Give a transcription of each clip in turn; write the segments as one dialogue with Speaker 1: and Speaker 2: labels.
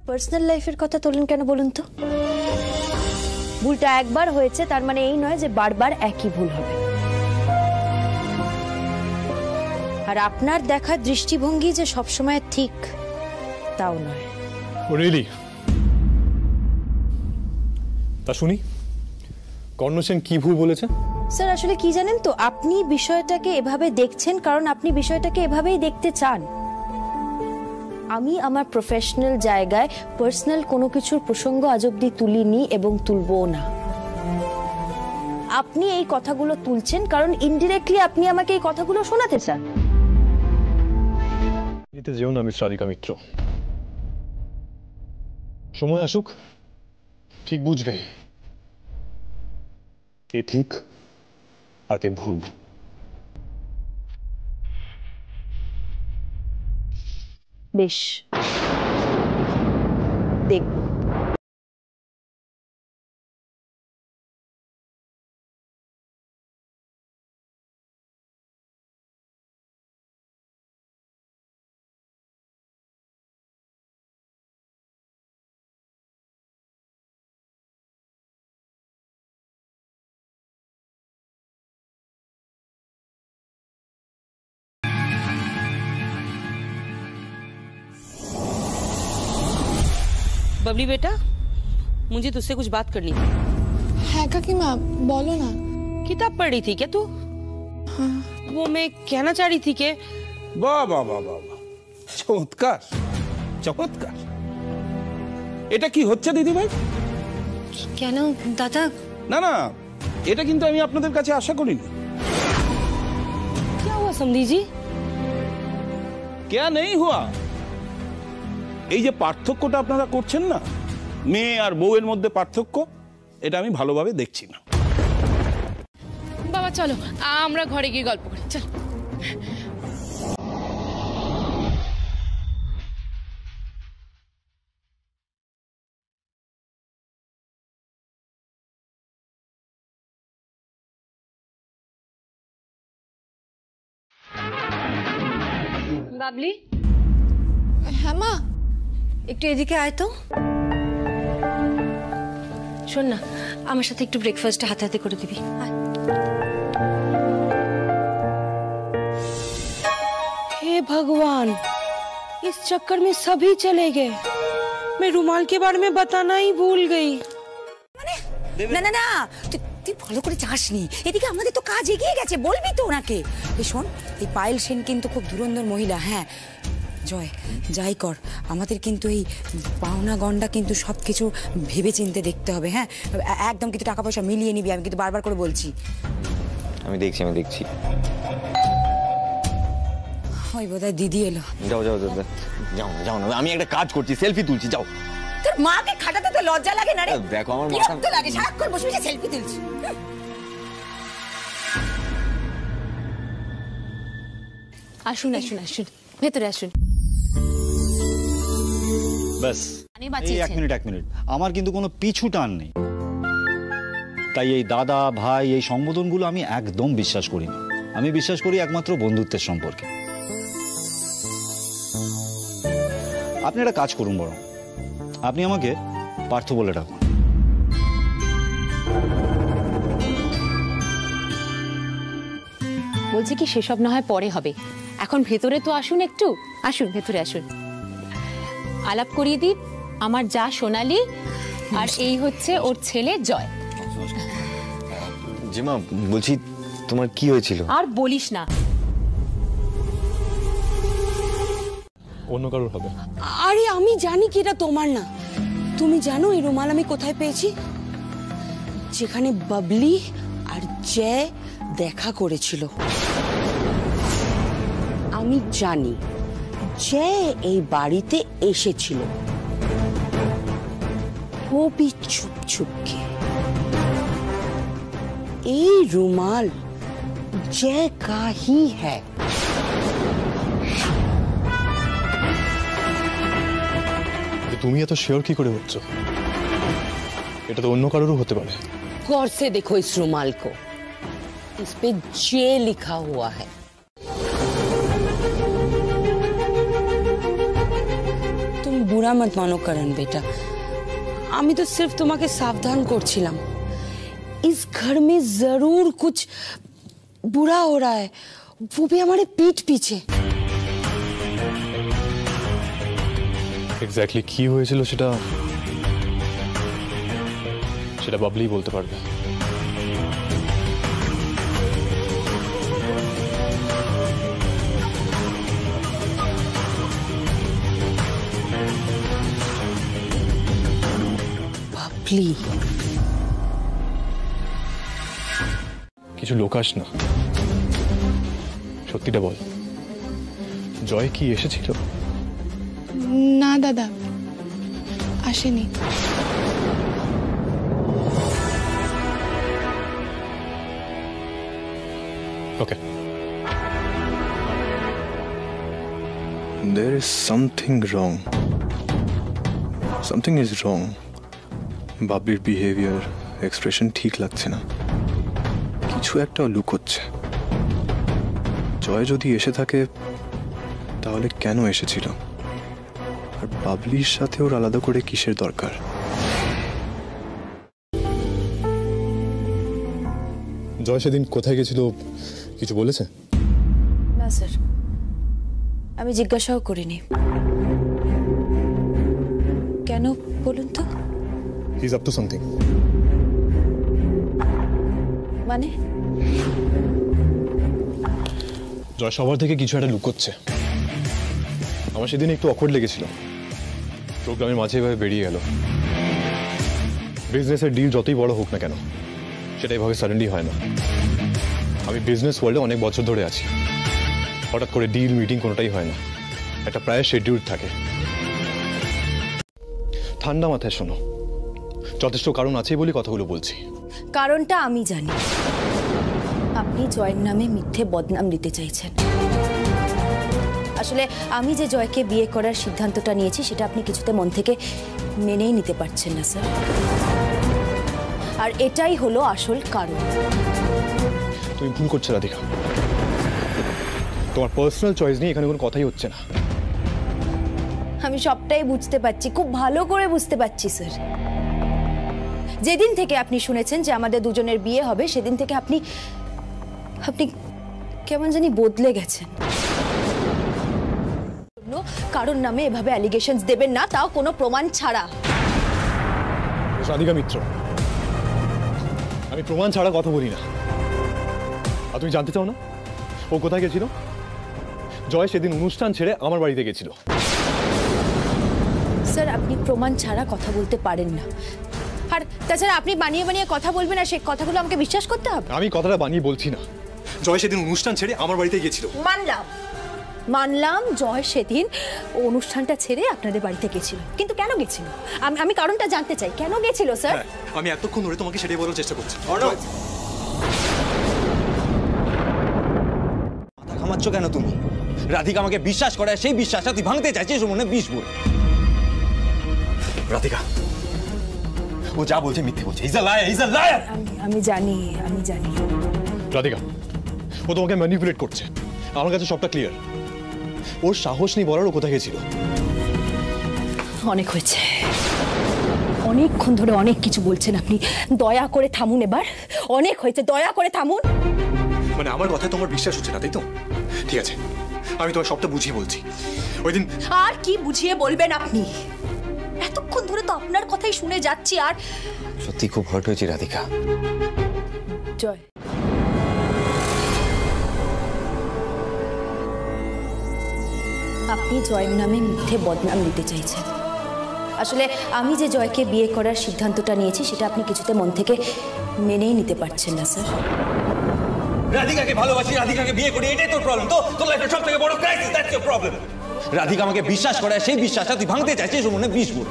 Speaker 1: Personal লাইফের কথা তোলেন কেন বলুন তো? ভুলটা একবার হয়েছে তার মানে এই নয় যে বারবার একই ভুল হবে। আর আপনার দেখা দৃষ্টিভঙ্গি যে সবসময় ঠিক তাও নয়।
Speaker 2: রিয়েলি? তা শুনি কর্ণ সেন কি ভুল বলেছে?
Speaker 1: স্যার আসলে কি জানেন তো, আপনি বিষয়টাকে এভাবে দেখছেন কারণ আপনি বিষয়টাকে এভাবেই দেখতে চান। আমি আমার প্রফেশনাল জায়গায় পার্সোনাল কোনো কিছুর প্রসঙ্গ আজ অব্দি তুলিনি এবং তুলবও না। আপনি এই কথাগুলো তুলছেন কারণ ইনডিরেক্টলি আপনি আমাকে এই কথাগুলো শোনাতে চান।
Speaker 2: এতে যেও না মিস রাধিকা মিত্র, সময় আসুক ঠিক বুঝবে কে ঠিক আর কে ভুল।
Speaker 1: বেশ, দেখব।
Speaker 3: बबली बेटा, मुझे तुझसे कुछ बात करनी थी।
Speaker 4: हाँ काकी माँ, बोलो ना।
Speaker 3: किताब पढ़ रही थी क्या तू?
Speaker 4: हाँ।
Speaker 3: वो मैं कहना चाह रही थी कि
Speaker 5: বাহ বাহ বাহ বাহ বাহ, চমৎকার চমৎকার। এটা কি হচ্ছে দিদি ভাই?
Speaker 1: কেন দাদা?
Speaker 5: না না, এটা কিন্তু আমি আপনাদের কাছে আশা করিনি।
Speaker 3: क्या हुआ समधी जी?
Speaker 5: क्या नहीं हुआ? এই যে পার্থক্যটা আপনারা করছেন না, মেয়ে আর বউয়ের মধ্যে পার্থক্য, এটা আমি ভালোভাবে দেখছি না।
Speaker 6: বাবা চলো আমরা ঘরে গিয়ে গল্প করি, চল।
Speaker 1: বাবলি,
Speaker 4: হ্যাঁ মা,
Speaker 1: একটু এদিকে আয় তো। শোন না, আমার সাথে একটু ব্রেকফাস্টে হাতে হাতে করে দিবি।
Speaker 3: हे भगवान, इस चक्कर में सभी चले गए। मैं रुमाल के बारे में बताना ही भूल गई।
Speaker 7: না না না, তুই ভালো করে যাসনি, এদিকে আমাদের তো কাজ এগিয়ে গেছে, বলবি তো ওনাকে। এই শোন, এই পায়েল সেন কিন্তু খুব ধুরন্ধর মহিলা। হ্যাঁ জয়, যাই কর আমাদের কিন্তু এই পাওনা গন্ডা কিন্তু সবকিছু ভেবে চিন্তে দেখতে হবে। হ্যাঁ একদম কিন্তু টাকা পয়সা মিলিয়ে নিবি, আমি কিন্তু বারবার করে বলছি।
Speaker 8: আমি দেখছি
Speaker 7: ওই বোধহয় দিদি এলো।
Speaker 8: যাও যাও যাও যাও না, আমি একটা কাজ করছি, সেলফি তুলছি, যাও।
Speaker 7: তোর মাকে খাটাতে তো লজ্জা লাগে না রে?
Speaker 8: দেখো আমার
Speaker 7: মাথা লাগে, সারাক্ষণ বসে বসে সেলফি তুলছি।
Speaker 6: আসুন আসুন আসুন, ভেতরে আসুন।
Speaker 9: ব্যাস, এই এক মিনিট, আমার কিন্তু কোনো পিছু টান নেই। তাই এই দাদা ভাই এই সম্বোধনগুলো আমি একদম বিশ্বাস করি না। আমি বিশ্বাস করি একমাত্র বন্ধুত্বের সম্পর্কে। আপনি একটা কাজ করুন, বরং আপনি আমাকে পার্থ বলে ডাকুন।
Speaker 6: বলছি কি, সেসব না হয় পরে হবে, এখন ভেতরে তো আসুন, একটু আসুন, ভেতরে আসুন। আলাপ করিয়ে দিই, আমার যা সোনালি, আর এই হচ্ছে ওর ছেলে জয়।
Speaker 8: জিমা, বলছি তোমার কি হয়েছিল?
Speaker 6: আর বলিস না।
Speaker 2: অন্য কারোর হবে।
Speaker 3: আরে আমি জানি কি এটা তোমার না। তুমি জানো এই রুমাল আমি কোথায় পেয়েছি? যেখানে বাবলি আর জয় দেখা করেছিল। আমি জানি জয় এই বাড়িতে এসেছিল, ও भी छुप छुप के। এই রুমাল জয় का ही है।
Speaker 2: তুমি এত শিওর কি করে হচ্ছ? এটা তো অন্য কারোরও হতে পারে।
Speaker 3: गौर से देखो इस रुमाल को, इस पे जे लिखा हुआ है। तुम बुरा मत मानो करण बेटा, আমি তো सिर्फ তোমাকে সাবধান করছিলাম। इस घर में जरूर कुछ बुरा हो रहा है, वो भी हमारे पीठ पीछे।
Speaker 2: এক্স্যাক্টলি কি হয়েছিল সেটা বাবলি বলতে পারবে।
Speaker 3: বাবলি,
Speaker 2: কিছু লোকাস না, সত্যিটা বল, জয় কি এসেছিল?
Speaker 4: না দাদা, আসেনি।
Speaker 2: Okay. There is something wrong. Something is wrong. বাবলির বিহেভিয়ার, এক্সপ্রেশন ঠিক লাগছে না, কিছু একটা লুকোচ্ছে। জয় যদি এসে থাকে তাহলে কেন এসেছিল, আর বাবলির সাথে ওর আলাদা করে কিসের দরকার? জয় সেদিন কোথায় গেছিল কিছু বলেছে?
Speaker 1: না স্যার, আমি জিজ্ঞাসাও করিনি। কেন বলুন তো?
Speaker 2: He is up to something.
Speaker 1: মানে?
Speaker 2: জয় সবার থেকে কিছু একটা লুকোচ্ছে। আমার সেদিন একটু অকওয়ার্ড লেগেছিল, প্রোগ্রামের মাঝে এভাবে বেরিয়ে গেল। বিজনেসের ডিল যতই বড় হোক না কেন, সেটা এভাবে সাডেনলি হয় না। আমি বিজনেস ওয়ার্ল্ডে অনেক বছর ধরে আছি, হঠাৎ করে ডিল মিটিং কোনোটাই হয় না, একটা প্রায় শিডিউল থাকে। ঠান্ডা মাথায় শোনো, যথেষ্ট কারণ আছে বলে কথাগুলো বলছি।
Speaker 1: কারণটা আমি জানি। আপনি জয়ের নামে মিথ্যে বদনাম দিতে চাইছেন। আসলে আমি যে জয়কে বিয়ে করার সিদ্ধান্তটা নিয়েছি সেটা আপনি কিছুতে মন থেকে মেনেই নিতে পারছেন না স্যার, আর এটাই হলো আসল কারণ।
Speaker 2: তুমি ভুল করছো রাধিকা, তোমার পার্সোনাল চয়েস নিয়ে এখানে কোনো কথাই হচ্ছে না।
Speaker 1: আমি সবটাই বুঝতে পারছি, খুব ভালো করে বুঝতে পারছি স্যার। যেদিন থেকে আপনি শুনেছেন যে আমাদের দুজনের বিয়ে হবে, সেদিন থেকে আপনি কেমন জানি বদলে গেছেন। কারণ নামে এভাবে অ্যালিগেশনস দেবেন না, তাও কোনো প্রমাণ ছাড়া।
Speaker 2: রাধিকা মিত্র, আমি প্রমাণ ছাড়া কথা বলি না। আর তুমি জানতে চাও না ও কোথায় গেছিল? জয় সেদিন অনুষ্ঠান ছেড়ে আমার বাড়িতে গেছিল।
Speaker 1: স্যার, আপনি প্রমাণ ছাড়া কথা বলতে পারেন না, আর তাছাড়া আপনি বানিয়ে বানিয়ে কথা বলবেন আর সেই কথাগুলো আমাকে বিশ্বাস করতে হবে।
Speaker 2: আমি কথাটা বানিয়ে বলছি না, জয় সেদিন অনুষ্ঠান ছেড়ে আমার বাড়িতে গেছিল।
Speaker 1: মানলাম জয় সেদিন অনুষ্ঠানটা ছেড়ে আপনাদের বাড়িতে গেছিল, কিন্তু কেন গেছিল? আমি কারণটা জানতে চাই, কেন গেছিল স্যার?
Speaker 2: আমি এতক্ষণ ধরে তোমাকে সেটাই বলার চেষ্টা করছি।
Speaker 8: মাথা ঘামাচ্ছ কেন তুমি? রাধিকা আমাকে বিশ্বাস করে, সেই বিশ্বাসটা তুই ভাঙতে চাইছিস মনে বিষ বল। রাধিকা, ও যা বলছে মিথ্যে বলছে। Is a liar, is a liar.
Speaker 1: আমি জানি।
Speaker 2: রাধিকা, ও তোমাকে ম্যানিপুলেট করছে, আমার কাছে সবটা ক্লিয়ার। ওর সাহস নেই বলার ও কোথায় গেছিল।
Speaker 1: অনেক হয়েছে, অনেকক্ষণ ধরে অনেক কিছু বলছেন আপনি, দয়া করে থামুন এবার। অনেক হয়েছে, দয়া করে থামুন।
Speaker 2: মানে আমার কথায় তোমার বিশ্বাস হচ্ছে না, তাই তো? ঠিক আছে, আমি তোমার সবটা বুঝিয়ে বলছি। ওই দিন
Speaker 1: আর কি বুঝিয়ে বলবেন আপনি? এতক্ষণ ধরে তো আপনার কথাই শুনে যাচ্ছি। আর
Speaker 8: সত্যি খুব হার্ট হয়েছে রাধিকা।
Speaker 1: জয়, আপনি জয়ের নামে মিথ্যে বদনাম দিতে চাইছেন। আসলে আমি যে জয়কে বিয়ে করার সিদ্ধান্তটা নিয়েছি সেটা আপনি কিছুতে মন থেকে মেনেই নিতে পারছেন না স্যার।
Speaker 8: রাধিকাকে ভালোবাসি, রাধিকাকে বিয়ে করি, এটাই তোর প্রবলেম। তো তোর লাইফের সবথেকে বড় crisis, that's your problem. Radhika আমাকে বিশ্বাস করে, সেই বিশ্বাসটা তুই ভাঙতে চাইছিস মনে বিষ বল।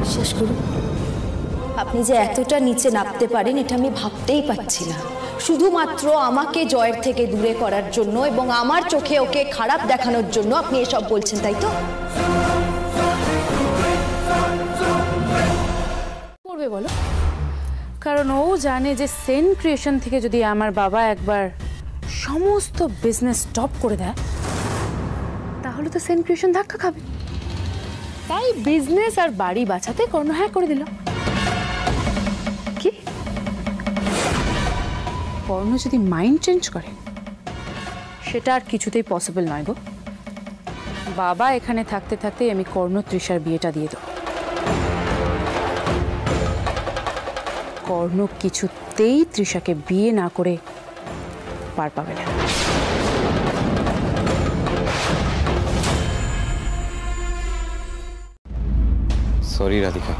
Speaker 1: বিশ্বাস করুন, আপনি যে এতটা নিচে নামতে পারেন এটা আমি ভাবতেই পারছি না। শুধুমাত্র আমাকে জয়ের থেকে দূরে করার জন্য এবং আমার চোখে ওকে খারাপ দেখানোর জন্য আপনি এসব বলছেন, তাই তো?
Speaker 10: করবে বলো? কারণ ও জানে যে সেন ক্রিয়েশন থেকে যদি আমার বাবা একবার সমস্ত বিজনেস স্টপ করে দেয়, তাহলে তো সেন ক্রিয়েশন ধাক্কা খাবে। তাই বিজনেস আর বাড়ি বাঁচাতে কর্ণ হ্যাঁ করে দিল। কি কর্ণ যদি মাইন্ড চেঞ্জ করে সেটা আর কিছুতেই পসিবল নয় গো। বাবা এখানে থাকতে থাকতে আমি কর্ণ তৃষার বিয়েটা দিয়ে দেব। কর্ণ কিছুতেই তৃষাকে বিয়ে না করে পার পাবে না।
Speaker 8: সরি রাধিকা।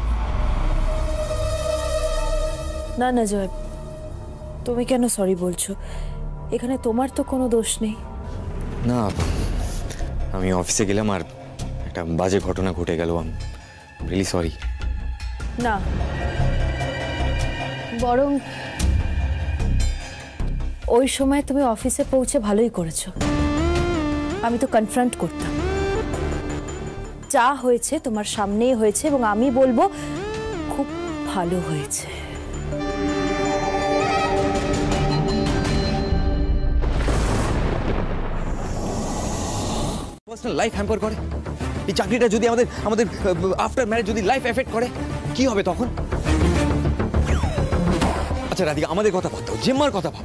Speaker 1: না না জয়, তুমি কেন সরি বলছো? এখানে তোমার তো কোনো দোষ নেই।
Speaker 8: না, আমি অফিসে গেলাম আর একটা বাজে ঘটনা ঘটে গেল। আমি রিয়েলি সরি।
Speaker 1: না, বরং ওই সময় তুমি অফিসে পৌঁছে ভালোই করেছো। আমি তো কনফ্রন্ট করতাম। যা হয়েছে তোমার সামনেই হয়েছে এবং আমি বলবো খুব ভালো হয়েছে।
Speaker 8: পার্সোনাল লাইফ হ্যাম্পার করে। এই চাকরিটা যদি আমাদের আফটার ম্যারেজ যদি লাইফ এফেক্ট করে কি হবে তখন? আচ্ছা রাধিকা, আমাদের কথা ভাবতো, জেম্মার কথা ভাব।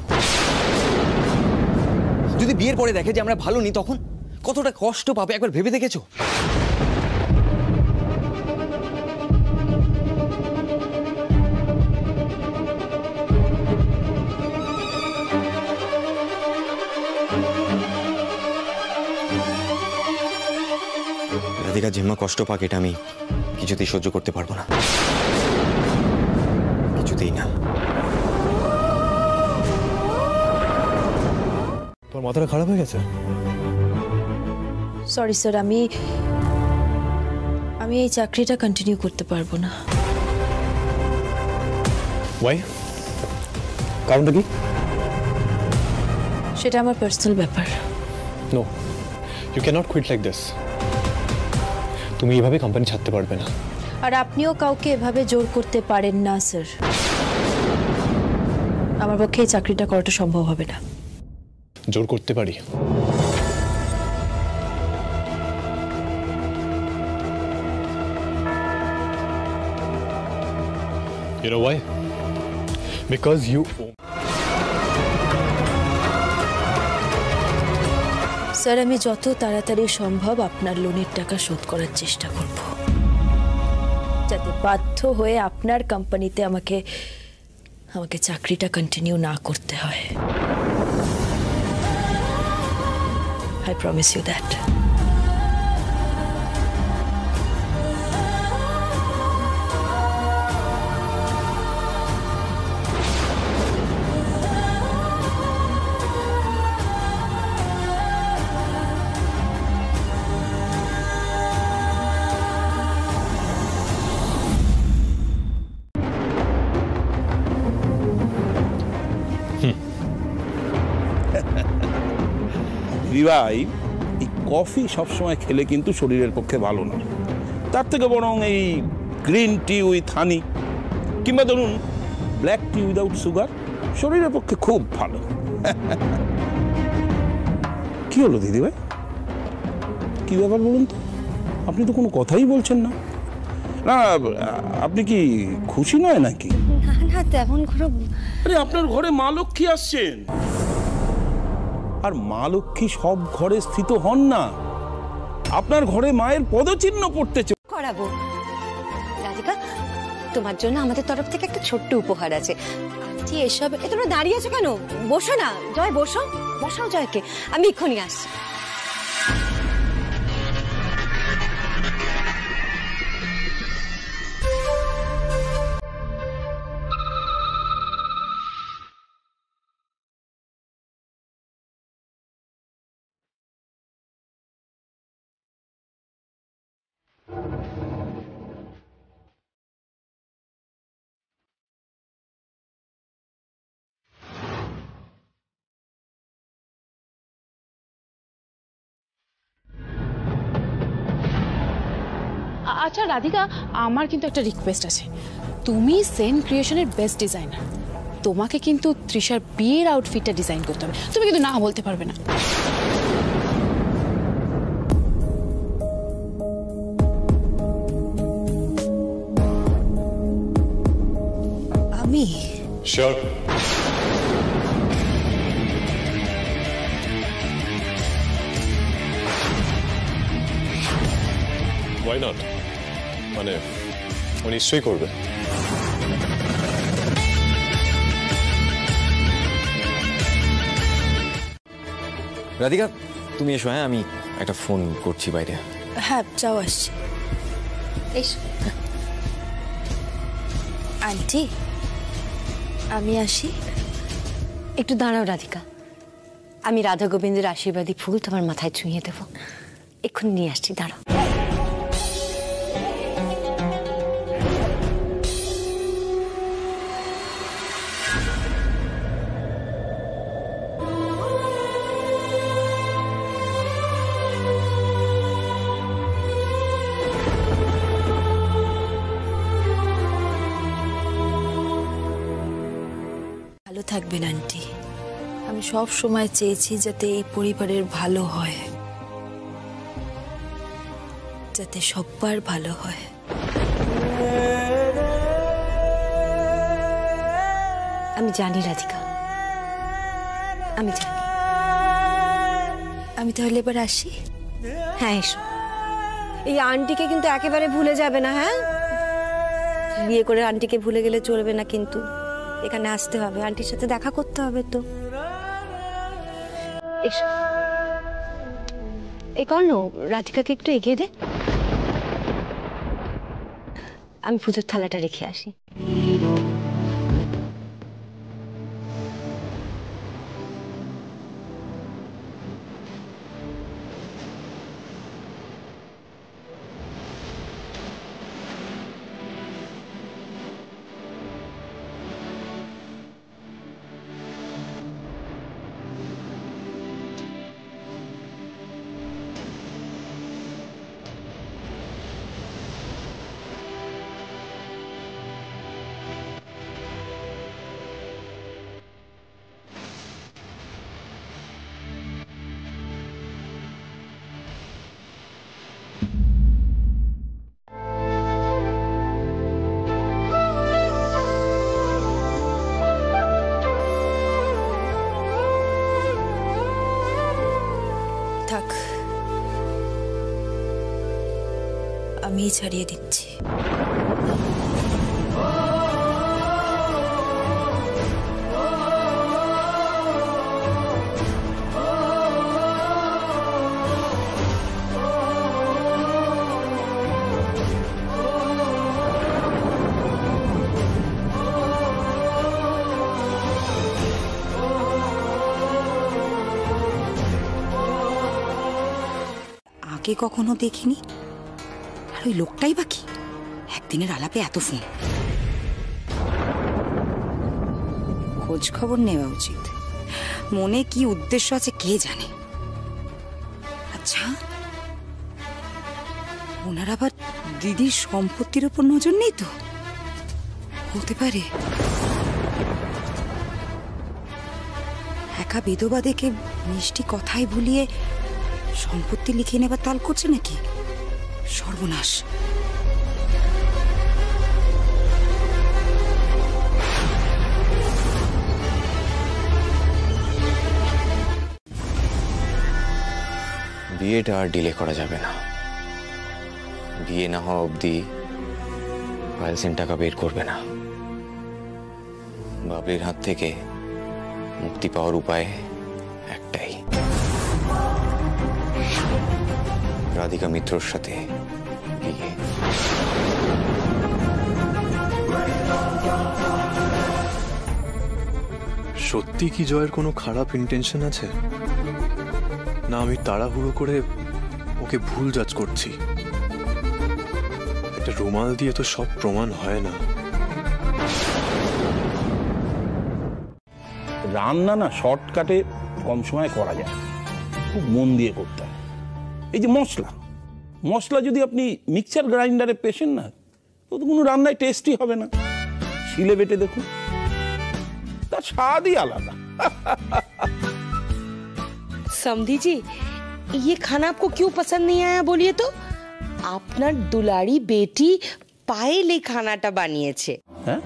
Speaker 8: যদি বিয়ের পরে দেখে যে আমরা ভালো নি তখন কতটা কষ্ট পাবে একবার ভেবে দেখেছো? রাধিকা, জেম্মা কষ্ট পাক এটা আমি কিছুতেই সহ্য করতে পারবো না, কিছুতেই না।
Speaker 2: তোর মাথাটা খারাপ হয়ে গেছে?
Speaker 1: সরি স্যার, আমি এই চাকরিটা কন্টিনিউ করতে পারবো না।
Speaker 2: ওয়াই? কারণটা কি?
Speaker 1: সেটা আমার পার্সোনাল ব্যাপার।
Speaker 2: No, you cannot quit like this. তুমি এইভাবে কোম্পানি ছাড়তে পারবে না।
Speaker 1: আর আপনিও কাউকে এভাবে জোর করতে পারেন না স্যার। আমার পক্ষে এই চাকরিটা করাটা সম্ভব হবে না।
Speaker 2: জোর করতে পারি। You know why? Because you own.
Speaker 1: Sir, আমি যত তাড়াতাড়ি সম্ভব আপনার লোনের টাকা শোধ করার চেষ্টা করব, যাতে বাধ্য হয়ে আপনার কোম্পানিতে আমাকে চাকরিটা কন্টিনিউ না করতে হয়। I promise you that.
Speaker 5: দিদিভাই, এই কফি সবসময় খেলে কিন্তু শরীরের পক্ষে ভালো না। তার থেকে বরং এই গ্রিন টি উইথ হানি কিংবা ধরুন ব্ল্যাক টি উইদাউট সুগার শরীরের পক্ষে খুব ভালো। কি হলো দিদিভাই, কি ব্যাপার বলুন তো? আপনি তো কোনো কথাই বলছেন না। না, আপনি কি খুশি নয় নাকি?
Speaker 7: না না, তেমন কোনো।
Speaker 5: আরে আপনার ঘরে মা লক্ষ্মী আসছেন, আর মা লক্ষ্মী সব ঘরে স্থিত হন না। আপনার ঘরে মায়ের পদচিহ্ন পড়তে
Speaker 7: করাবো। রাধিকা, তোমার জন্য আমাদের তরফ থেকে একটা ছোট্ট উপহার আছে। আন্টি এসব তোমরা দাঁড়িয়ে আছো কেন? বসো না জয়, বসো, বসাও জয়কে, আমি এক্ষুনি আসছি।
Speaker 10: আচ্ছা রাধিকা, আমার কিন্তু একটা রিকোয়েস্ট আছে। তুমি সেন ক্রিয়েশনের বেস্ট ডিজাইনার, তোমাকে কিন্তু তৃষার বিয়ের আউটফিটটা ডিজাইন করতে হবে। তুমি কিন্তু না বলতে পারবে না।
Speaker 11: Sure. Why not? মানে ও নিশ্চয়ই করবে।
Speaker 8: রাধিকা তুমি এসো, হ্যাঁ আমি একটা ফোন করছি বাইরে।
Speaker 1: হ্যাঁ যাও, আসছি। এসো আন্টি, আমি আসি।
Speaker 12: একটু দাঁড়াও রাধিকা, আমি রাধা গোবিন্দের আশীর্বাদী ফুল তোমার মাথায় ছুঁয়ে দেবো, এক্ষুনি নিয়ে আসছি, দাঁড়াও।
Speaker 1: ভালো থাকবেন আন্টি। আমি সব সময় চেয়েছি যাতে এই পরিবারের ভালো হয়, যাতে সবার ভালো হয়।
Speaker 12: আমি জানি রাধিকা, আমি জানি।
Speaker 1: আমি তাহলে এবার আসি।
Speaker 12: হ্যাঁ এসো। এই আন্টিকে কিন্তু একেবারে ভুলে যাবে না, হ্যাঁ? বিয়ে করে আন্টিকে ভুলে গেলে চলবে না, কিন্তু এখানে আসতে হবে, আন্টির সাথে দেখা করতে হবে তো। এসো। এই কর্ণ, রাধিকাকে একটু এগিয়ে দে, আমি পুজোর থালাটা রেখে আসি।
Speaker 1: থাক, আমিই ছাড়িয়ে দিচ্ছি।
Speaker 7: আগে কখনো দেখিনি, আর ওই লোকটাই বাকি একদিনের আলাপে এত ফোন। খোঁজ খবর নেওয়া উচিত, মনে কি উদ্দেশ্য আছে কে জানে। আচ্ছা, ওনার আবার দিদির সম্পত্তির উপর নজর নেই তো? হতে পারে একা বিধবা দেখে মিষ্টি কথায় ভুলিয়ে সম্পত্তি লিখে নেবার তাল করছে নাকি? সর্বনাশ।
Speaker 8: বিয়েটা আর ডিলে করা যাবে না। বিয়ে না হওয়া অবধি পায়েল সেন টাকা বের করবে না। বাবলির হাত থেকে মুক্তি পাওয়ার উপায় একটাই, রাধিকা মিত্রর সাথে বিয়ে।
Speaker 2: সত্যি কি জয়ের কোনো খারাপ ইন্টেনশন আছে? না আমি তাড়াহুড়ো করে ওকে ভুল জাজ করছি? একটা রুমাল দিয়ে তো সব প্রমাণ হয় না।
Speaker 5: রান্না না শর্টকাটে কম সময় করা যায়, খুব মন দিয়ে করতে হয়। এই যে মশলা যদি আপনি মিক্সচার গ্রাইন্ডারে পেশেন না, তো কোনো রান্নায় টেস্টি হবে না। শিলে বেটে দেখুন, তার স্বাদই আলাদা।
Speaker 3: समधी जी, ये खाना आपको क्यों पसंद नहीं आया बोलिए तो? আপনার দুলারি বেটি পায়েল এই খানাটা বানিয়েছে।
Speaker 5: হ্যাঁ,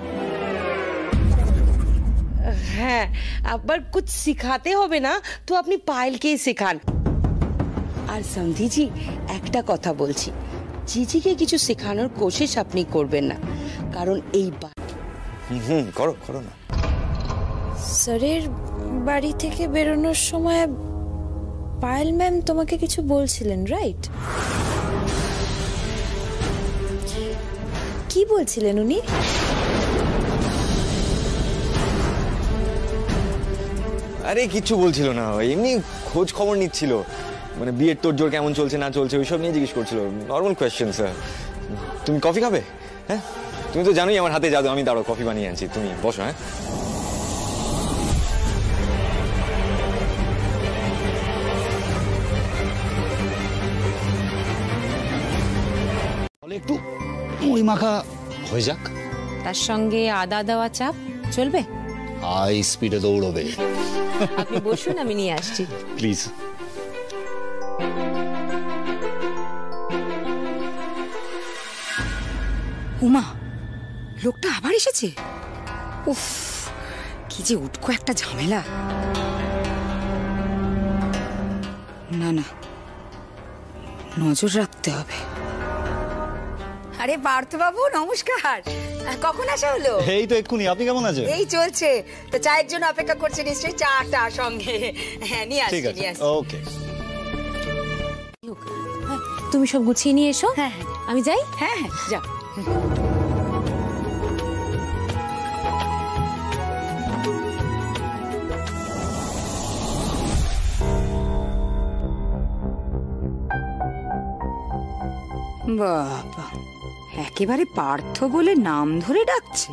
Speaker 3: হ্যাঁ, আবার कुछ सिखाते হবে না তো আপনি পায়েলকে শেখান। আর সমধিজি একটা কথা বলছি, জিজিকে কিছু শেখানোর কোশিশ আপনি করবেন না, কারণ এই
Speaker 8: করো করো না।
Speaker 1: স্যারের বাড়ি থেকে বেরোনোর সময় পায়েল ম্যাম তোমাকে কিছু বলছিলেন, রাইট? কি বলছিলেন উনি?
Speaker 8: আরে কিচ্ছু বলছিল না, এমনি খোঁজ খবর নিচ্ছিল, মানে বিয়ের তোড়জোড় কেমন চলছে না চলছে ওইসব নিয়ে জিজ্ঞেস করছিল, নর্মাল কোয়েশ্চেন স্যার। তুমি কফি খাবে? হ্যাঁ, তুমি তো জানোই আমার হাতে জাদু, আমি দাঁড়ো কফি বানিয়ে আনছি, তুমি বসো। হ্যাঁ
Speaker 9: একটু মুড়ি মাখা হয়ে যাক,
Speaker 6: তার সঙ্গে আদা দেওয়া চাপ চলবে?
Speaker 9: হাই স্পিডে দৌড়বে।
Speaker 6: আপনি বসুন, আমি নিয়ে আসছি।
Speaker 9: প্লিজ।
Speaker 7: উমা, লোকটা আবার এসেছে। উফ, কি যে উটকো একটা ঝামেলা। না না, নজর রাখতে হবে। আরে পার্থবাবু নমস্কার, কখন আসা হলো?
Speaker 9: এই তো এক্ষুনি। আপনি কেমন আছেন?
Speaker 7: এই চলছে, তো চায়ের জন্য অপেক্ষা করছে নিশ্চয়ই, চাটা সঙ্গে। হ্যাঁ নিয়ে আসছি, নিয়ে আসছি।
Speaker 9: ওকে,
Speaker 6: তুমি সব গুছিয়ে নিয়ে এসো।
Speaker 7: হ্যাঁ
Speaker 6: আমি যাই।
Speaker 7: হ্যাঁ হ্যাঁ যাও। বাবা, একেবারে পার্থ বলে নাম ধরে ডাকছে।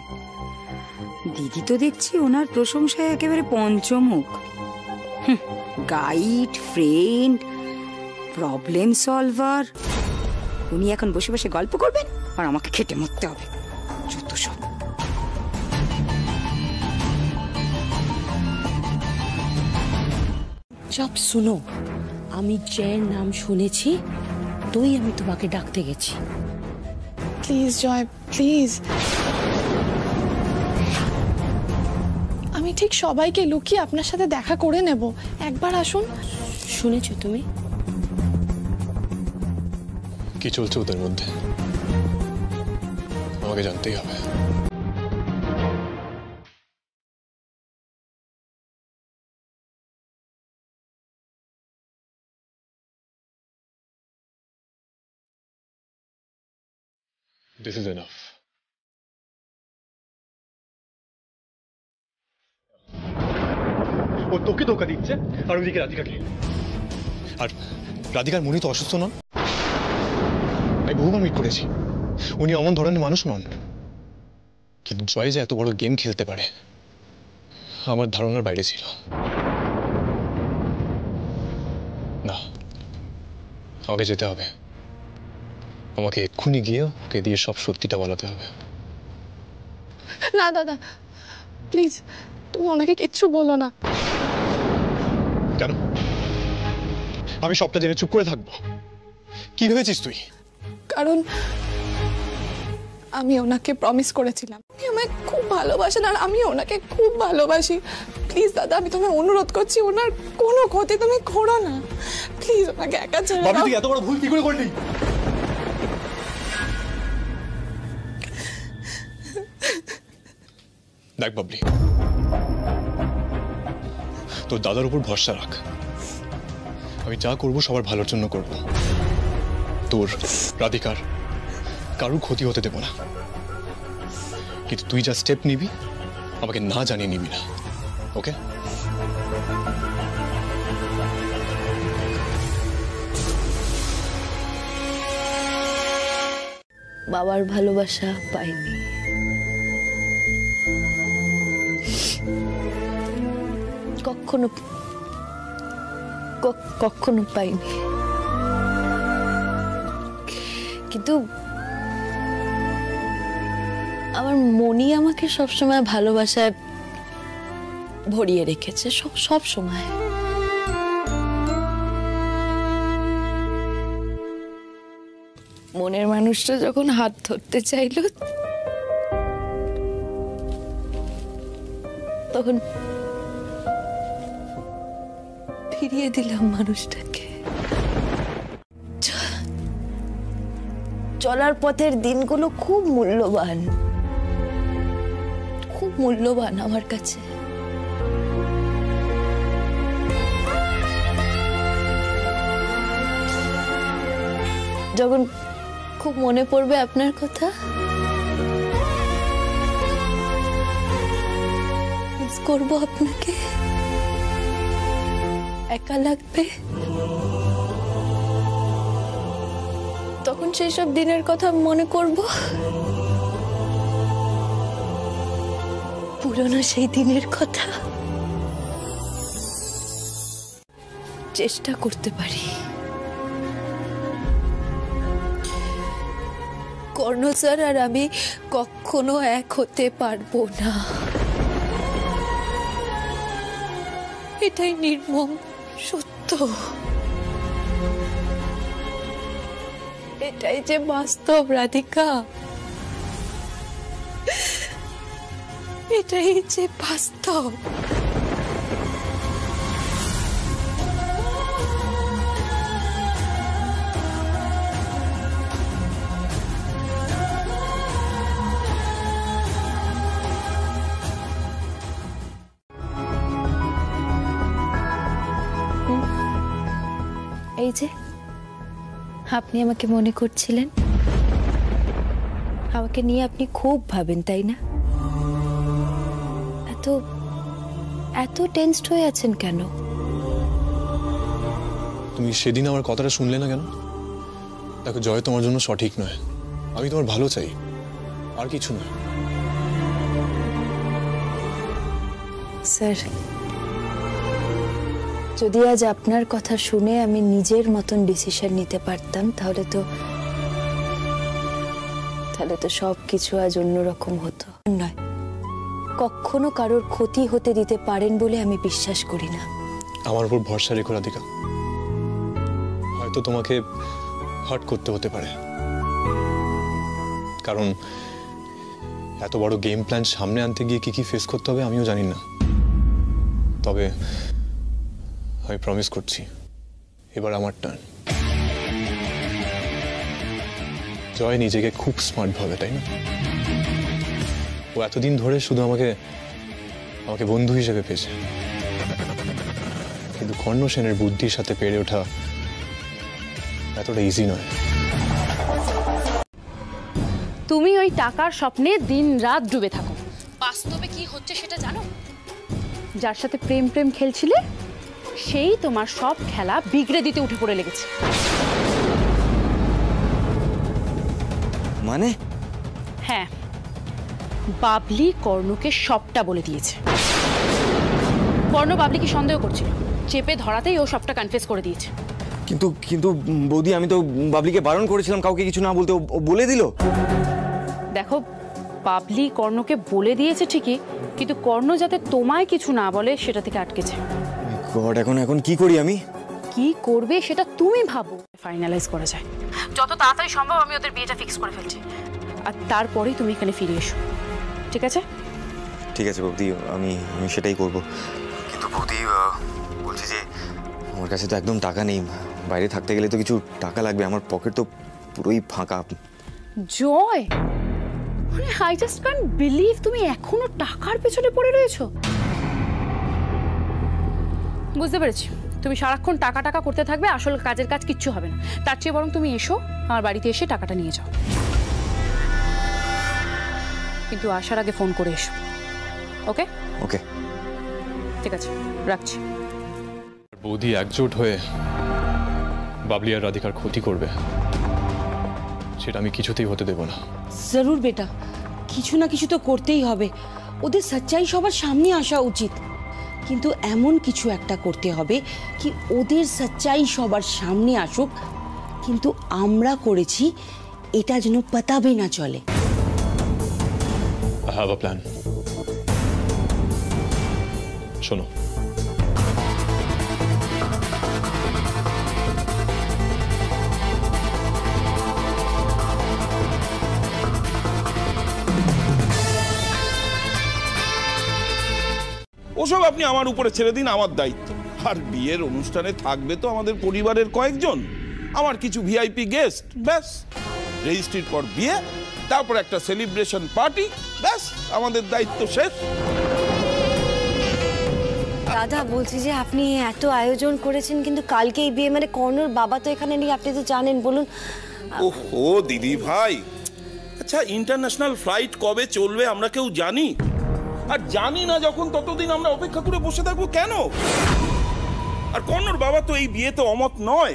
Speaker 7: দিদি তো দেখছি ওনার প্রশংসায় একেবারে পঞ্চমুখ। Guide, friend, problem solver. উনি এখন বসে বসে গল্প করবেন আর আমাকে খেটে মরতে হবে, যত সব।
Speaker 3: চাপ শুনো, আমি জয়ের নাম শুনেছি, তোই আমি তোমাকে ডাকতে গেছি।
Speaker 4: Please Joy, please. আমি ঠিক সবাইকে লুকিয়ে আপনার সাথে দেখা করে নেব, একবার আসুন।
Speaker 3: শুনেছো তুমি?
Speaker 2: কি চলছে ওদের মধ্যে আমাকে জানতেই হবে। This is enough.
Speaker 13: ও তোকে ধোকা দিচ্ছে আর ওইদিকে রাধিকাকে।
Speaker 2: আর রাধিকার মনি তো অসুস্থ নন, আমি বহুবার মিট করেছি, উনি অমন ধরনের মানুষ নন। কিন্তু জয় যে এত বড় গেম খেলতে পারে আমার ধারণার বাইরে ছিল। না, আমাকে যেতে হবে, আমাকে এক্ষুনি গিয়ে ওকে দিয়ে সব সত্যিটা বলাতে হবে।
Speaker 4: না দাদা, প্লিজ তুমি ওনাকে কিচ্ছু বলো না।
Speaker 2: কেন? আমি সবটা জেনে চুপ করে থাকবো? কি ভেবেছিস তুই?
Speaker 4: কারণ আমি ওনাকে প্রমিস করেছিলাম, উনি আমায় খুব ভালোবাসেন আর আমি ওনাকে খুব ভালোবাসি। প্লিজ দাদা, আমি তোমায় অনুরোধ করছি, ওনার কোনো ক্ষতি তুমি করো না। প্লিজ ওনাকে একা ছেড়ে দাও।
Speaker 13: তুই এত বড় ভুল কি করে করলি?
Speaker 2: দেখ বাবলি, তোর দাদার উপর ভরসা রাখ, আমি যা করবো সবার ভালোর জন্য করব। তোর, রাধিকার কারোর ক্ষতি হতে দেব না। কিন্তু তুই যা স্টেপ নিবি আমাকে না জানিয়ে নিবি না, ওকে?
Speaker 1: বাবার ভালোবাসা পাইনি, কখনো কখনো পাইনি। কিন্তু আমার মনি আমাকে সবসময় ভালোবাসায় ভরিয়ে রেখেছে, সব সময়। মনের মানুষটা যখন হাত ধরতে চাইল তখন ফিরিয়ে দিলাম মানুষটাকে। চলার পথের দিনগুলো খুব মূল্যবান, খুব মূল্যবান আমার কাছে। যখন খুব মনে পড়বে আপনার কথা, মিস করবো আপনাকে, একা লাগবে, তখন সেই সব দিনের কথা মনে করব, পুরনো সেই দিনের কথা চেষ্টা করতে পারি। কর্ণ স্যার আর আমি কখনো এক হতে পারবো না, এটাই নির্মম সত্য, এটাই যে বাস্তব রাধিকা, এটাই যে বাস্তব। এই যে আপনি আমাকে মনে করছিলেন, আমাকে নিয়ে আপনি খুব ভাবেন তাই না? এত এত টেনসড হয়ে আছেন কেন?
Speaker 2: তুমি সেদিন আমার কথাটা শুনলে না কেন? দেখো জয় তোমার জন্য সঠিক নয়, আমি তোমার ভালো চাই, আর কিছু নয়।
Speaker 1: স্যার, যদি আজ আপনার কথা শুনে আমি নিজের মতন ডিসিশন নিতে পারতাম, তাহলে তো সবকিছু আজ অন্যরকম হতো। নয়, কখনো কারোর ক্ষতি হতে দিতে পারেন বলে আমি বিশ্বাস করি না।
Speaker 2: আমার উপর ভরসা রেখো রাধিকা, হয়তো তোমাকে হার্ট করতে হতে পারে, কারণ এত বড় গেম প্ল্যান সামনে আনতে গিয়ে কি কি ফেস করতে হবে আমিও জানি না। তবে আমি প্রমিস করছি, এবার আমার টার্ন। জয় নিজেকে খুব স্মার্ট ভাবে, তাই না? ও এতদিন ধরে শুধু আমাকে বন্ধু হিসেবে পেয়েছে, কিন্তু কর্ণ সেনের বুদ্ধির সাথে পেরে ওঠা এতটা ইজি নয়।
Speaker 10: তুমি ওই টাকার স্বপ্নে দিন রাত ডুবে থাকো, বাস্তবে কি হচ্ছে সেটা জানো? যার সাথে প্রেম খেলছিলে সেই তোমার সব খেলা বিগড়ে দিতে উঠে পড়ে লেগেছে।
Speaker 8: মানে?
Speaker 10: হ্যাঁ, বাবলি কর্ণকে সবটা বলে দিয়েছে। কর্ণ বাবলিকে সন্দেহ করছিল, চেপে ধরাতেই ও সবটা কনফেস করে দিয়েছে।
Speaker 8: কিন্তু বৌদি, আমি তো বাবলিকে বারণ করেছিলাম কাউকে কিছু না বলতে, ও বলে দিল।
Speaker 10: দেখো, বাবলি কর্ণকে বলে দিয়েছে ঠিকই, কিন্তু কর্ণ যাতে তোমায় কিছু না বলে সেটা থেকে আটকেছে।
Speaker 8: গড, এখন কি করি আমি?
Speaker 10: কি করবে সেটা তুমি ভাবো, ফাইনালাইজ করা যায়। যত তাড়াতাড়ি সম্ভব আমি ওদের বিয়েটা ফিক্স করে ফেলছি, আর তারপরেই তুমি এখানে ফিরে এসো, ঠিক আছে?
Speaker 8: ঠিক আছে বৌদি, আমি সেটাই করব। কিন্তু বৌদি, বলছি যে আমার কাছে তো একদম টাকা নেই, বাইরে থাকতে গেলে তো কিছু টাকা লাগবে, আমার পকেট তো পুরোই ফাঁকা।
Speaker 10: জয়, মানে আই জাস্ট ক্যান্ট বিলিভ তুমি এখনো টাকার পেছনে পড়ে রয়েছো। বুঝতে পেরেছি, তুমি সারাক্ষণ টাকা করতে থাকবে, আসল কাজের কাজ কিচ্ছু হবে না। তার চেয়ে বরং তুমি এসো, আমার বাড়িতে এসে টাকাটা নিয়ে যাও, কিন্তু আসার আগে ফোন করে এসো। ওকে?
Speaker 8: ওকে,
Speaker 10: ঠিক আছে, রাখছি।
Speaker 2: বৌদি একজোট হয়ে বাবলি আর রাধিকার ক্ষতি করবে, সেটা আমি কিছুতেই হতে দেব না।
Speaker 3: জরুর বেটা, কিছু না কিছু তো করতেই হবে, ওদের সচ্চাই সবার সামনে আসা উচিত, কিন্তু এমন কিছু একটা করতে হবে কি ওদের সচ্চাই সবার সামনে আসুক, কিন্তু আমরা করেছি এটা যেন পাতাবে না চলে।
Speaker 2: I have a plan. শোনো,
Speaker 5: ওসব আপনি আমার উপরে ছেড়ে দিন, আমার দায়িত্ব। আর বিয়ের অনুষ্ঠানে থাকবে তো আমাদের পরিবারের কয়েকজন, আমার কিছু ভিআইপি গেস্ট, ব্যাস। রেজিস্ট্রির পর বিয়ে, তারপর একটা সেলিব্রেশন পার্টি, ব্যাস আমাদের দায়িত্ব শেষ।
Speaker 12: দাদা বলছি যে আপনি এত আয়োজন করেছেন, কিন্তু কালকে এই বিয়ে, মানে কর্ণর বাবা তো এখানে নেই, আপনি তো জানেন, বলুন।
Speaker 5: ওহো দিদি ভাই, আচ্ছা ইন্টারন্যাশনাল ফ্লাইট কবে চলবে আমরা কেউ জানি? আর জানি না যখন, ততদিন আমরা অপেক্ষা করে বসে থাকবো কেন? আর কর্ণর বাবা তো এই বিয়েতে অমত নয়,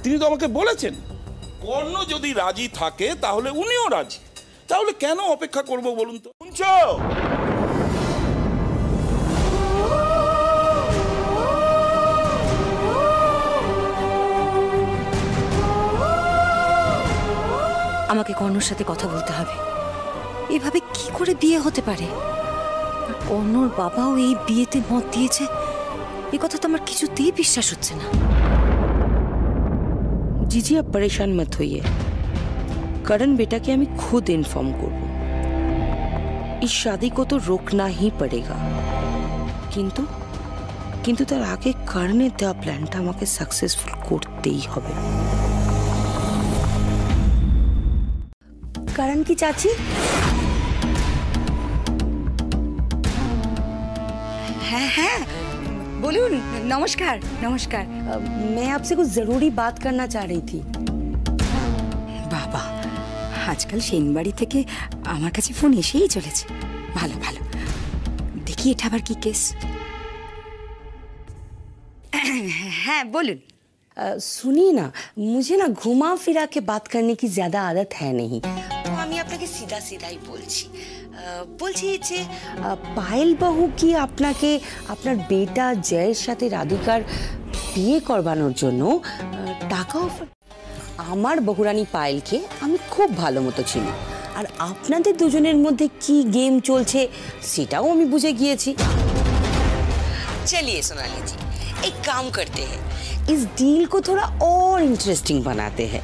Speaker 5: তিনি তো আমাকে বলেছেন কর্ণ যদি রাজি থাকে তাহলে উনিও রাজি, তাহলে কেন অপেক্ষা করব বলুন তো? শুনছো?
Speaker 7: আমাকে কর্ণর সাথে কথা বলতে হবে। এভাবে কি করে বিয়ে হতে পারে? আর কর্ণর বাবাও এই বিয়েতে মত দিয়েছে, এই কথা তো আমার কিছুতেই বিশ্বাস হচ্ছে না।
Speaker 3: जीजी आप परेशान मत होइए, करण बेटा के আমি खुद इन्फॉर्म করব। इस शादी को तो रोकना ही पड़ेगा, কিন্তু তার আগে করণের দেওয়া প্ল্যানটা আমাকে সাকসেসফুল করতেই হবে।
Speaker 7: करण की चाची, हाँ हाँ बोलून, नमस्कार नमस्कार। मैं आपसे कुछ जरूरी बात करना चाह रही थी। बाबा आजकल सेनबाड़ी থেকে আমার কাছে ফোন এসেই চলেছে। ভালো ভালো, দেখি এটা আবার কি কেস। हाँ बोलून।
Speaker 3: सुनिए ना, मुझे ना घुमा फिरा के बात करने की ज्यादा आदत है नहीं,
Speaker 7: তো আমি আপনাকে সিধা সিধাই বলছি। বলছি যে
Speaker 3: পায়েল বাহু কি আপনাকে আপনার বেটা জয়ের সাথে রাধিকার বিয়ে করবানোর জন্য টাকা অফার? আমার বহুরানী পায়েলকে আমি খুব ভালো মতো চিনি, আর আপনাদের দুজনের মধ্যে কি গেম চলছে সেটাও আমি বুঝে গিয়েছি।
Speaker 7: चलिए सोनाली जी, एक काम करते हैं,
Speaker 3: इस डील को थोड़ा और इंटरेस्टिंग बनाते हैं।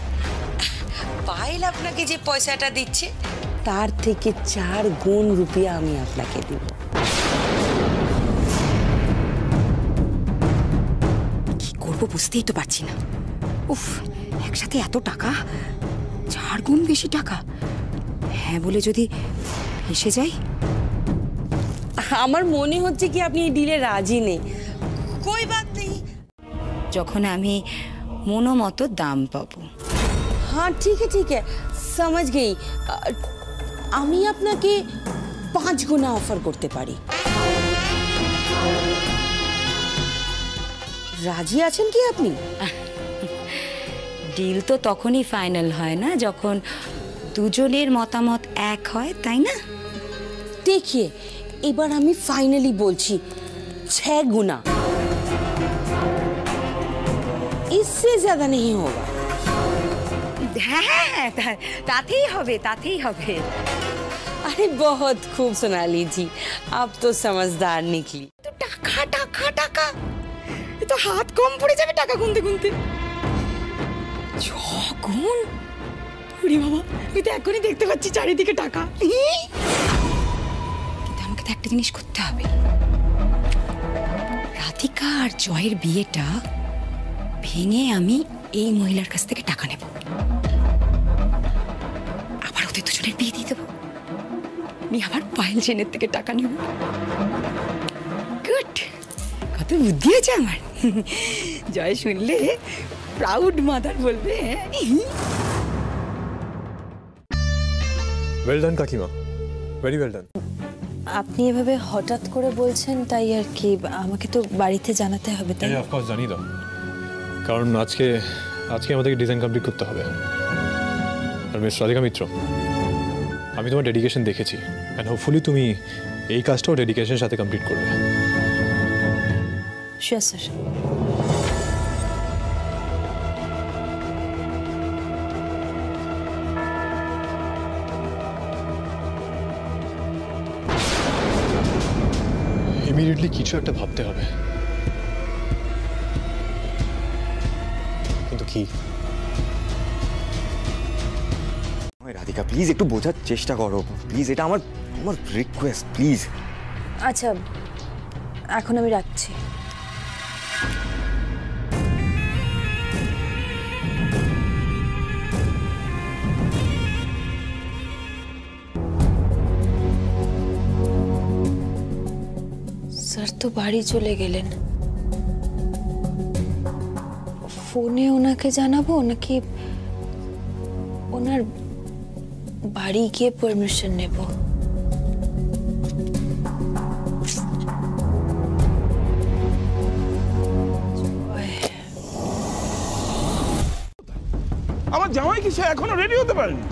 Speaker 7: পায়েল আপনাকে যে পয়সাটা দিচ্ছে
Speaker 3: তার থেকে 4 গুণ রুপিয়া আমি আপনাকে দেব।
Speaker 7: কি করব বুঝতেই তো পারছি না। উফ, একসাথে এত টাকা, 4 গুণ বেশি টাকা। হ্যাঁ বলে যদি এসে যাই?
Speaker 3: আমার মনে হচ্ছে কি আপনি এই ডিলে রাজি নেই।
Speaker 7: कोई बात नहीं, যখন আমি মনোমতো দাম পাবো।
Speaker 3: हाँ ठीक है समझ गई। আমি আপনাকে 5 গুণা অফার করতে পারি। রাজি আছেন কি আপনি?
Speaker 7: ডিল তো তখনই ফাইনাল হয় না যখন দুজনের মতামত এক হয়, তাই না?
Speaker 3: देखिए এবার আমি ফাইনালি বলছি 6 গুণা, इससे ज्यादा नहीं होगा।
Speaker 7: হ্যাঁ তাতেই হবে, তাতেই হবে।
Speaker 3: अरे बहुत खूब सोनाली जी, आप तो समझदार निकली।
Speaker 7: তো টাকা টাকা টাকা, এ তো হাত কম পড়ে যাবে টাকা গুনতে গুনতে। 6 গুণ? ওরে বাবা, আমি তো এখনই দেখতে পাচ্ছি চারিদিকে টাকা। কিন্তু আমাকে তো একটা জিনিস করতে হবে, রাধিকা আর জয়ের বিয়েটা ভেঙে আমি এই মহিলার কাছ থেকে টাকা নেব, আবার ওদের দুজনের বিয়ে দিয়ে দেবো, আমি আবার পায়েল সেনের থেকে টাকা নেব। গুড, কত বুদ্ধি আছে আমার। জয় শুনলে প্রাউড মাদার বলবে।
Speaker 2: ওয়েল ডান কাকিমা, ভেরি ওয়েল ডান।
Speaker 1: আপনি এভাবে হঠাৎ করে বলছেন তাই আর কি, আমাকে তো বাড়িতে জানাতে হবে তাই।
Speaker 2: অফ কোর্স জানি দাও, কারণ আজকে আমাদেরকে ডিজাইন কমপ্লিট করতে হবে। আর মিস রাধিকা মিত্র, আমি তোমার ডেডিকেশন দেখেছি, অ্যান্ড হোপফুলি তুমি এই কাজটাও ডেডিকেশনের সাথে কমপ্লিট করবে।
Speaker 1: Sure sir.
Speaker 2: ইমিডিয়েটলি কিছু একটা ভাবতে হবে, কিন্তু কি?
Speaker 8: রাধিকা প্লিজ একটু বোঝার চেষ্টা করো প্লিজ, এটা আমার রিকোয়েস্ট প্লিজ।
Speaker 1: আচ্ছা এখন আমি রাখছি। তো বাড়ি চলে গেলেন, ফোনে ওনাকে জানাবো নাকি ওনার বাড়ি গিয়ে পারমিশন নেব?
Speaker 5: আমার জামাই কি সে এখনো রেডি হতে পারেনি?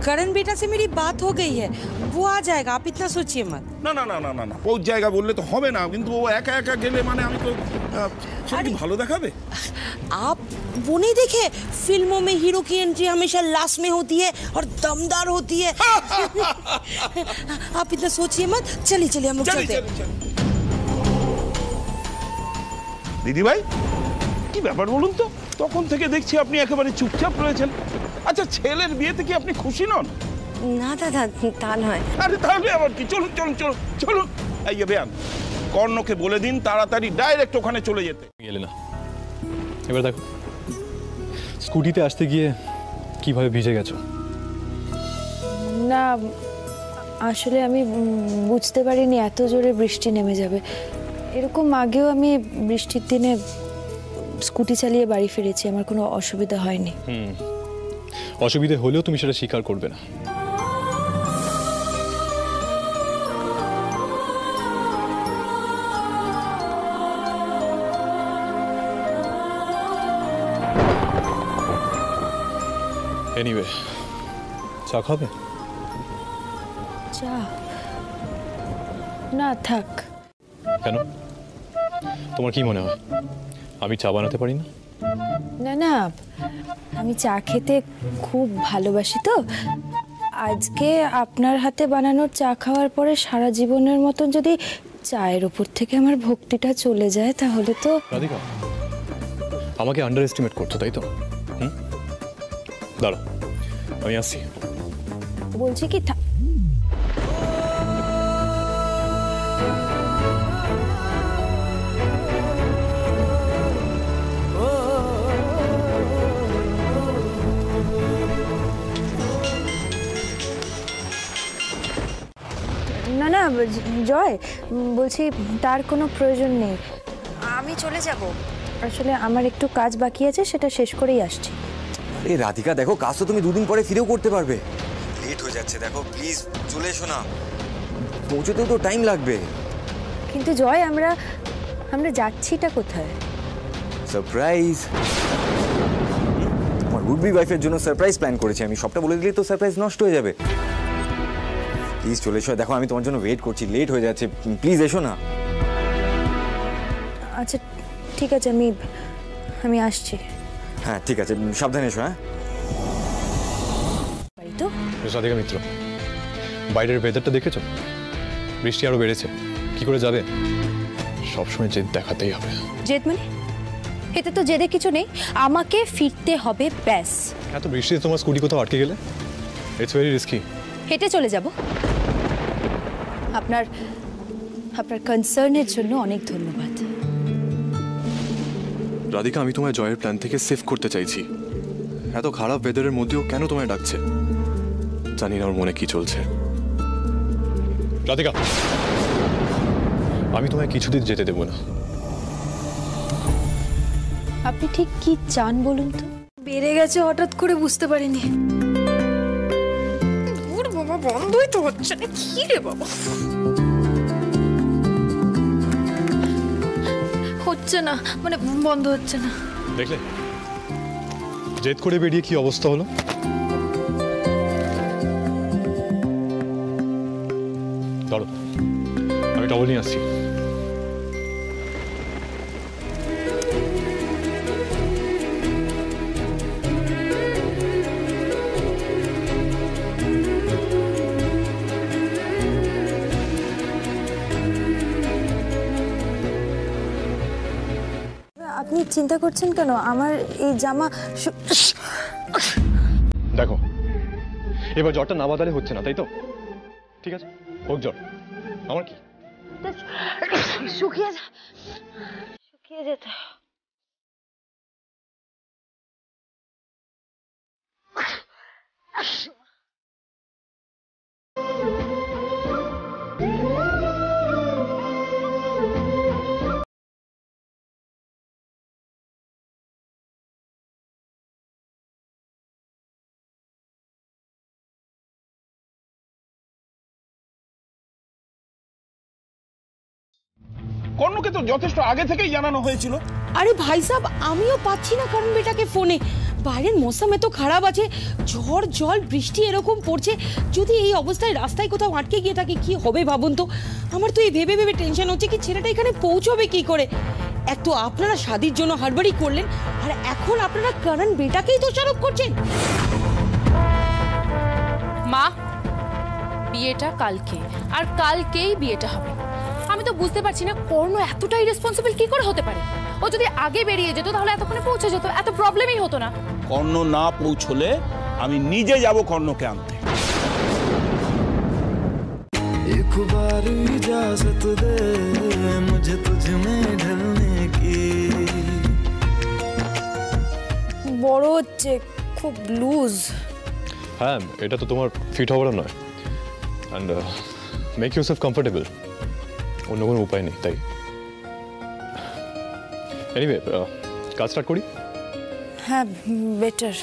Speaker 3: करण बेटा से मेरी बात हो गई है, वो आ जाएगा, आप इतना सोचिए मत।
Speaker 5: না না না না না না পৌঁছ জায়গা বললে তো হবে না, কিন্তু ও একা একা গেলে মানে আমি তো সেটা কি ভালো দেখাবে?
Speaker 3: आप वो नहीं देखे फिल्मों में हीरो की एंट्री हमेशा लास्ट में होती है और दमदार होती है। आप इतना सोचिए मत, चलिए चलिए हम लोग चलते हैं।
Speaker 5: দিদি ভাই কি ব্যাপার বলুন তো, তখন থেকে দেখছি আপনি একেবারে চুপচাপ রয়েছেন। আচ্ছা ছেলের বিয়েতে কি আপনি খুশি নন?
Speaker 12: না দাদা, তা নয়।
Speaker 5: আরে তাহলে আবার কি, চলুন চলুন চলুন চলুন। এই যে বেয়ান, কর্ণকে বলে দিন তাড়াতাড়ি ডাইরেক্ট ওখানে চলে যেতে।
Speaker 2: গেলে না, এবার দেখো স্কুটিতে আসতে গিয়ে কিভাবে ভিজে গেছো।
Speaker 1: না আসলে আমি বুঝতে পারিনি এত জোরে বৃষ্টি নেমে যাবে। এরকম আগেও আমি বৃষ্টির দিনে স্কুটি চালিয়ে বাড়ি ফিরেছি, আমার কোনো অসুবিধা হয়নি।
Speaker 2: অসুবিধা হলেও তুমি সেটা স্বীকার করবে না। এনিওয়ে, চা খাবে?
Speaker 1: চা না থাক।
Speaker 2: কেন, তোমার কি মনে হয় আমি চা বানাতে পারি না?
Speaker 1: না না, আমি চা খেতে খুব ভালোবাসি, তো আজকে আপনার হাতে বানানোর চা খাওয়ার পরে সারা জীবনের মতন যদি চায়ের উপর থেকে আমার ভক্তিটা চলে যায় তাহলে তো।
Speaker 2: রাধিকা, আমাকে আন্ডার এস্টিমেট করছো তাই তো? দাঁড়াও আমি আসছি।
Speaker 1: বলছি কি না না জয়, বলছি তার কোনো প্রয়োজন নেই, আমি চলে যাব। আসলে আমার একটু কাজ বাকি আছে, সেটা শেষ করেই আসছি।
Speaker 8: আরে রাধিকা দেখো, কাজ তো তুমি দুদিন পরে ফিরেও করতে পারবে। লেট হয়ে যাচ্ছে, দেখো প্লিজ চলে এসো না, পৌঁছতেও তো টাইম লাগবে।
Speaker 1: কিন্তু জয়, আমরা যাচ্ছিটা কোথায়?
Speaker 8: সারপ্রাইজ। আমার উড বি ওয়াইফের জন্য সারপ্রাইজ প্ল্যান করেছি আমি, সবটা বলে দিলে তো সারপ্রাইজ নষ্ট হয়ে যাবে। প্লিজ চলে এসো, দেখো আমি তোমার জন্য ওয়েট করছি, লেট হয়ে যাচ্ছে, প্লিজ এসো না।
Speaker 1: আচ্ছা ঠিক আছে, আমি আসছি।
Speaker 8: হ্যাঁ ঠিক আছে, সাবধানে এসো। হ্যাঁ
Speaker 1: তো
Speaker 2: রাধিকা মিত্র, বাইরের ওয়েদারটা দেখেছো? বৃষ্টি আরো বেড়েছে, কি করে যাবে? সবসময় জেদ দেখাতেই হবে।
Speaker 1: জেদ মানে? এতে তো জেদে কিছু নেই, আমাকে ফিরতে হবে ব্যাস।
Speaker 2: এত বৃষ্টিতে তোমার স্কুটি কোথাও আটকে গেলে ইটস ভেরি রিস্কি।
Speaker 1: হেঁটে চলে যাব। আপনার কনসার্নের জন্য অনেক ধন্যবাদ।
Speaker 2: রাধিকা, আমি তোমায় জয়ের প্ল্যান থেকে সেভ করতে চাইছি। এত খারাপ ওয়েদারের মধ্যেও কেন তোমায় ডাকছে জানি না ওর মনে কি চলছে। রাধিকা, আমি তোমায় কিছুদিন যেতে দেবো না।
Speaker 1: আপনি ঠিক কি চান বলুন তো? বেড়ে গেছে হঠাৎ করে, বুঝতে পারিনি। বাবা বন্ধই তো হচ্ছে না, কি রে বাবা, হচ্ছে না মানে বন্ধ হচ্ছে না।
Speaker 2: দেখলে জেদ করে বেরিয়ে কি অবস্থা হলো। ধরো আমি টাওয়াল নিয়ে আসছি।
Speaker 1: আপনি চিন্তা করছেন কেন? আমার এই জামা
Speaker 2: দেখো, এবার জ্বরটা না বাদালে হচ্ছে না, তাই তো? ঠিক আছে, হোক জ্বর, আমার কি?
Speaker 1: শুকিয়ে যেত।
Speaker 5: কর্ণকে তো যথেষ্ট আগে থেকেই জানানো হয়েছিল।
Speaker 3: আরে ভাই সাহেব, আমিও পাচ্ছি না কারণ বেটাকে ফোনে। বাইরের মৌসুম এত খারাপ আছে, ঝড় জল বৃষ্টি এরকম পড়ছে। যদি এই অবস্থায় রাস্তায় কোথাও আটকে গিয়ে থাকে কি হবে ভাবুন তো। আমার তো এই ভেবে ভেবে টেনশন হচ্ছে কি ছেলেটা এখানে পৌঁছবে কি করে। এক তো আপনারা শাদির জন্য হাড়বাড়ি করলেন, আর এখন আপনারা কারণ বেটাকেই দোষারোপ করছেন।
Speaker 10: মা, বিয়েটা কালকে, আর কালকেই বিয়েটা হবে। আমি তো বুঝতে পারছি না কর্ণ এতটাই রেসপন্সিবল কি করে হতে পারে। ও যদি আগে বেরিয়ে যেত তাহলে এতক্ষণে পৌঁছে যেত, এত প্রবলেমই হতো না।
Speaker 5: কর্ণ না পৌঁছলে আমি নিজে যাব কর্ণকে আনতে।
Speaker 14: एक बार इजाजत दे मुझे तुझ में ढलने की।
Speaker 12: বড় হচ্ছে, খুব লুজ।
Speaker 11: হ্যাঁ, এটা তো তোমার ফিট হওয়ার নয়। অ্যান্ড মেক ইউরসেলফ কমফোর্টেবল, অন্য কোনো উপায় নেই। তাই এনিওয়ে, কাজ স্টার্ট করি।
Speaker 12: হ্যাঁ, বেটার।